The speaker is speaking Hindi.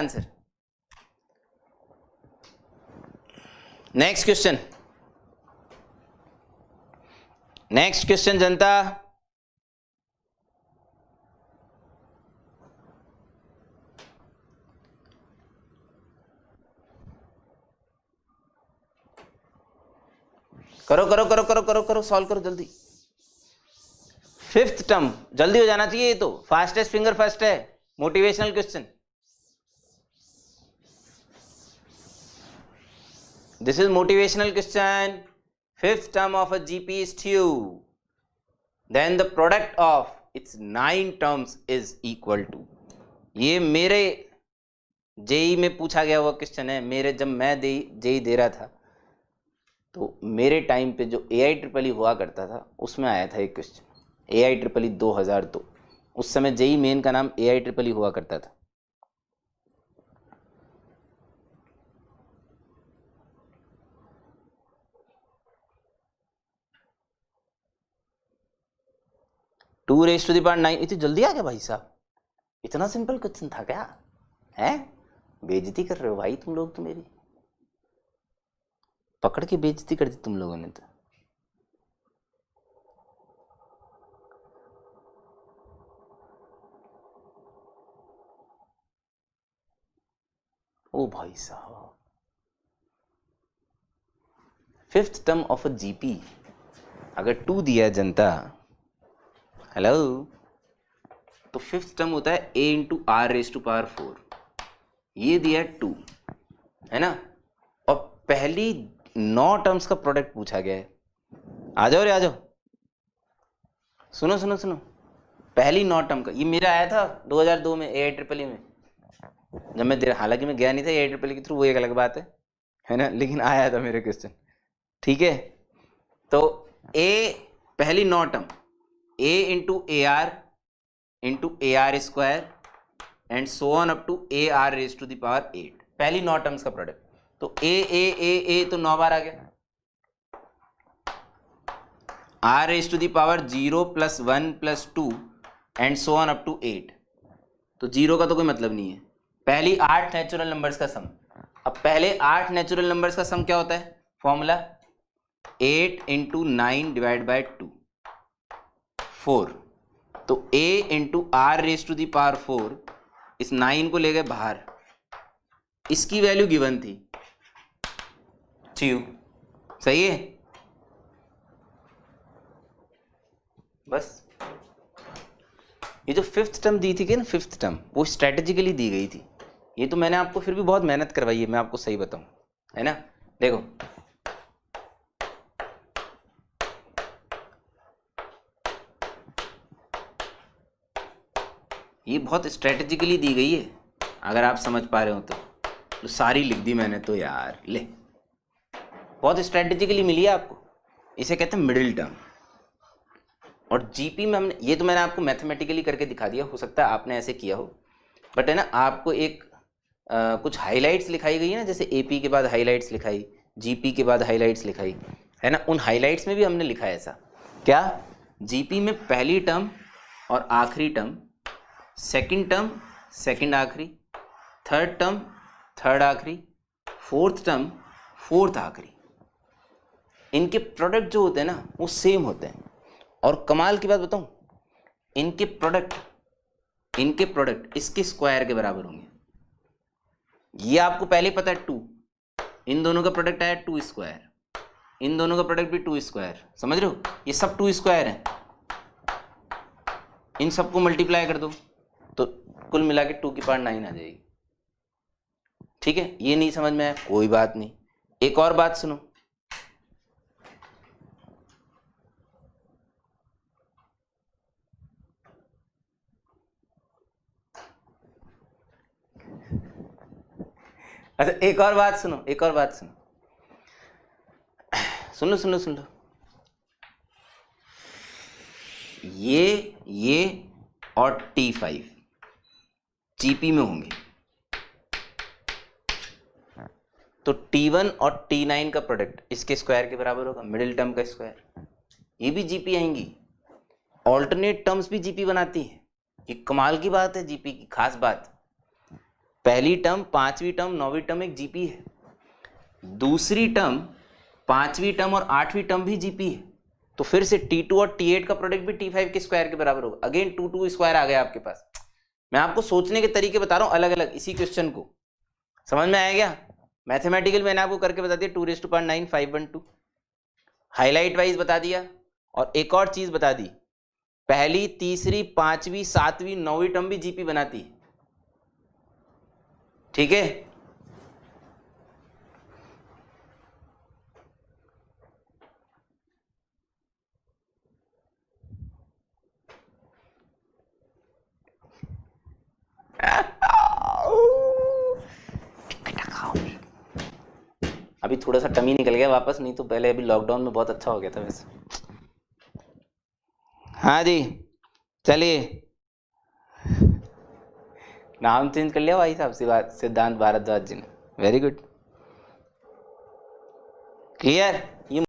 Answer. Next question, next question जनता। करो करो करो करो करो करो, सॉल्व करो जल्दी। फिफ्थ टर्म जल्दी हो जाना चाहिए, ये तो फास्टेस्ट फिंगर फर्स्ट है, motivational question. This is motivational question. Fifth term of a GP is two, then the product of its 9 terms is equal to. ये मेरे जेई में पूछा गया हुआ क्वेश्चन है। मेरे जब मैं जेई दे रहा था तो मेरे टाइम पे जो AIEEE हुआ करता था उसमें आया था एक क्वेश्चन, AIEEE 2002। उस समय जेई मेन का नाम AIEEE हुआ करता था। Two raise to the power 9। इतनी जल्दी आ गया भाई साहब, इतना सिंपल क्वेश्चन था क्या? है बेइज्जती कर रहे हो भाई तुम लोग, तो मेरी पकड़ के बेइज्जती कर दी तुम लोगों ने तो। ओ भाई साहब, fifth term of a GP अगर 2 दिया जनता, हेलो, तो फिफ्थ टर्म होता है A into r raise to power 4। ये दिया 2 है ना, और पहली 9 टर्म्स का प्रोडक्ट पूछा गया है। आ जाओ रे आ जाओ, सुनो सुनो सुनो, पहली 9 टर्म का। ये मेरा आया था 2002 में AIEEE में, जब मैं हालांकि मैं गया नहीं था AIEEE के थ्रू, वो एक अलग बात है ना, लेकिन आया था मेरे क्वेश्चन। ठीक है, तो A पहली 9 term A into AR square and so on up to AR raise to the power 8, पहली 9 टर्म्स का प्रोडक्ट। तो ए तो 9 बार आ गया, R raise to the power 0 + 1 + 2 and so on up to 8। तो 0 का तो कोई मतलब नहीं है। पहली 8 नेचुरल नंबर्स का सम। अब पहले 8 नेचुरल नंबर्स का सम क्या होता है? Formula 8 into 9 divide by 2, 4। तो A into r raise to the power 4, इस 9 को ले गए बाहर, इसकी वैल्यू गिवन थी ट्यू, सही है। बस ये जो फिफ्थ टर्म दी थी कि ना, फिफ्थ टर्म वो स्ट्रेटेजिकली दी गई थी। ये तो मैंने आपको फिर भी बहुत मेहनत करवाई है, मैं आपको सही बताऊं, है ना। देखो ये बहुत स्ट्रेटेजिकली दी गई है, अगर आप समझ पा रहे हो तो सारी लिख दी मैंने तो यार, ले बहुत स्ट्रेटेजिकली मिली है आपको। इसे कहते हैं मिडिल टर्म। और जीपी में हमने, ये तो मैंने आपको मैथमेटिकली करके दिखा दिया, हो सकता है आपने ऐसे किया हो, बट है ना, आपको एक कुछ हाइलाइट्स लिखाई गई है ना, जैसे एपी के बाद हाइलाइट्स लिखाई, जीपी के बाद हाइलाइट्स लिखाई, है ना, उन हाइलाइट्स में भी हमने लिखा है ऐसा क्या, जीपी में पहली टर्म और आखिरी टर्म, सेकंड टर्म सेकंड आखिरी, थर्ड टर्म थर्ड आखिरी, फोर्थ टर्म फोर्थ आखिरी, इनके प्रोडक्ट जो होते हैं ना वो सेम होते हैं। और कमाल की बात बताऊं, इनके प्रोडक्ट इसके स्क्वायर के बराबर होंगे। ये आपको पहले ही पता है 2, इन दोनों का प्रोडक्ट आया 2 स्क्वायर, इन दोनों का प्रोडक्ट भी 2 स्क्वायर, समझ रहे हो, ये सब 2 स्क्वायर है। इन सबको मल्टीप्लाई कर दो तो कुल मिला के 2 की पावर 9 आ जाएगी। ठीक है, ये नहीं समझ में आया कोई बात नहीं, एक और बात सुनो, अच्छा एक और बात सुनो, एक और बात सुनो, सुन लो सुन लो सुन लो, ये और T5 जीपी में होंगे, तो T1 और T9 का प्रोडक्ट इसके स्क्वायर के बराबर होगा, मिडिल टर्म का स्क्वायर। ये भी जीपी आएंगी, ऑल्टरनेट टर्म्स भी जीपी बनाती है, ये कमाल की बात है जीपी की, खास बात। पहली टर्म, पांचवी टर्म, नौवीं टर्म एक जीपी है, दूसरी टर्म, पांचवी टर्म और आठवीं टर्म भी जीपी है, तो फिर से T2 और T8 का प्रोडक्ट भी T5 के स्क्वायर के बराबर होगा। अगेन 2 स्क्वायर आ गया आपके पास। मैं आपको सोचने के तरीके बता रहा हूं अलग अलग, इसी क्वेश्चन को समझ में आया क्या? मैथमेटिकल मैंने आपको करके बता दिया 2⁻9 512, हाईलाइट वाइज बता दिया, और एक और चीज बता दी, पहली, तीसरी, पांचवी, सातवीं, नौवीं टर्म भी जीपी बनाती है, ठीक है? अभी थोड़ा सा टमी निकल गया वापस, नहीं तो पहले अभी लॉकडाउन में बहुत अच्छा हो गया था वैसे। हाँ जी चलिए, नाम चेंज कर लिया भाई साहब, सिद्धांत भारद्वाज जी ने। Very good, clear.